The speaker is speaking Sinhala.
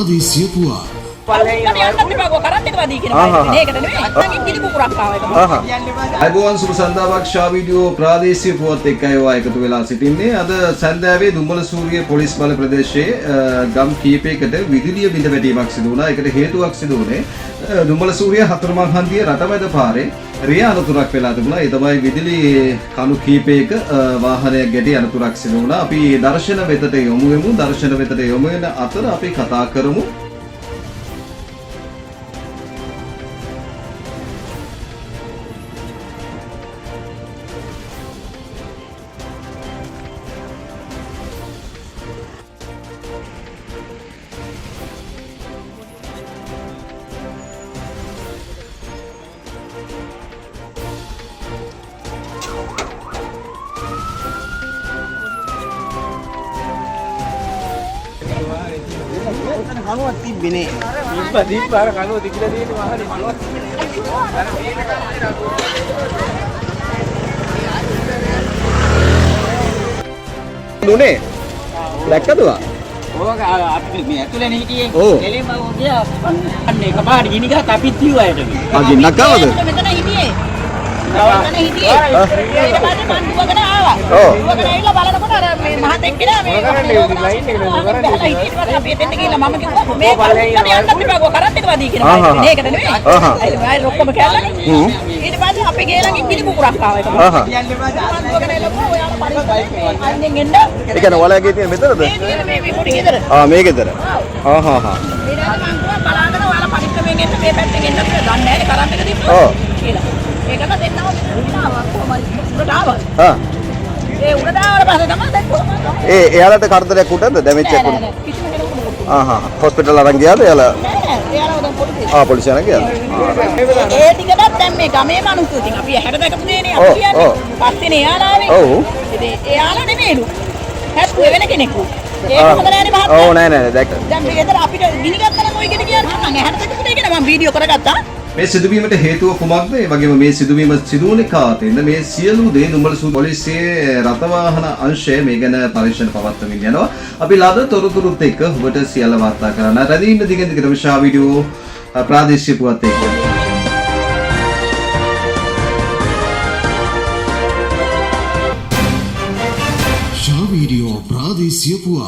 ප්‍රාදේශීය පුවත්. අයිබෝන් සුබ සන්දාවක් ශා වීඩියෝ ප්‍රාදේශීය පුවත් එක්කයි ඔයා එකතු වෙලා සිටින්නේ. අද සන්දාවේ දුම්බල සූරිය පොලිස් බල ප්‍රදේශයේ ගම් කීපයකට විදුලිය බිඳ වැටීමක් සිදු වුණා. ඒකට හේතුවක් සිදු වුණේ දුම්බල සූරිය හතරමං හන්දිය රටමැද පාරේ රිය අනතුරක් වෙලා තිබුණා. ඒ තමයි විදුලි කණු කීපයක වාහනයක් ගැටි අනතුරක් සිදු වුණා. අපි දර්ශන වෙතට යොමු වෙමු. දර්ශන වෙතට යොමු වෙන අතර අපි කතා කරමු. කනුවක් තිබ්බේ නේ. දීප්ප අර කනුව තිබිලා තියෙන වාහනේ බලවත්. දුනේ දැක්කදවා? ඕක අපි මේ ඇතුළේ නේ හිටියේ. එළියම ගියා. අන්න එකපාරට ගිනි ගහත් අපිත් කිව්වා යට. ආ ගින්නක් ආවද? මෙතන හිටියේ. මෙතන හිටියේ. ඊට පස්සේ මන් දුවගෙන ආවා. දුවගෙන ඇවිල්ලා බලනකොට අර මේ මහතෙක් කියලා මේ ලයින් එක නුකරන්නේ. ඊට පස්සේ අපි එතෙන්ට ගිහලා මම කිව්වා මේ බලන්න යන්නත් එපා ගෝ කරන්ට් එක වදී කියලා. මේකට නෙවෙයි. අය ඔක්කොම කැල්ලානේ. ඊට පස්සේ අපි ගේලගෙන් ගිනි පුපුරක් ආවා ඒක. මන් දුවගෙන එළපුවා ඔයාලා පරිස්සමෙන් අයින් එන්න. ඒ කියන්නේ ඔයාලගේ තියෙන මෙතනද? මේ පොඩි ගෙදර. මේ ගෙදර. ඊට පස්සේ මං කිව්වා බලන්න ඔයාලා පරිස්සමෙන් එන්න මේ පැත්තෙන් එන්න කියලා දන්නේ නැහැ කරන්ට් එක තිබ්බා. කියලා. ඒකම දෙන්නව උඩාවා කොහමද උඩට ආවා. ඒ උඩට ආවට පස්සේ තමයි දැක්කොත් එයාලට කරදරයක් උටද ඩැමේජ් එකක් උනේ? කිසිම කෙනෙකුට හොස්පිටල් අරන් ගියාද එයාලා? නෑ එයාලා දැන් පොලිසිය. පොලිසිය අරන් ගියාද? ඒ ටිකටත් දැන් මේ ගමේ මිනිස්සු ඉතින් අපි හැට දැකපු දෙන්නේ අපි කියන්නේ. පස්සේනේ එයාලා ආවේ. ඔව්. ඉතින් එයාලා නෙමෙයිලු. හැප්පුවේ වෙන කෙනෙකු. ඒක හොඳ නෑනේ මහත්තයා. ඔව් නෑ දැක්ක. දැන් මේ ගෙදර අපිට ගිනි ගත්තම කොයි ගෙට කියන්නේ මම හැට දැකපු දෙයක නේ මම වීඩියෝ කරගත්තා. මේ සිදුවීමට හේතුව කුමක්ද? ඒ වගේම මේ සිදුවීම සිදු වුණේ කාටද? මේ සියලු දේ දුම්බල පොලිසියේ රථවාහන අංශය මේ ගැන පරීක්ෂණ පවත්වමින් යනවා. අපි ලද තොරතුරුත් එක්ක ඔබට සියල්ල වාර්තා කරන්න. රැඳී ඉන්න දිගින් දිගටම ශා වීඩියෝ ප්‍රාදේශීය පුවත් එක්ක. ශා වීඩියෝ ප්‍රාදේශීය පුවත්.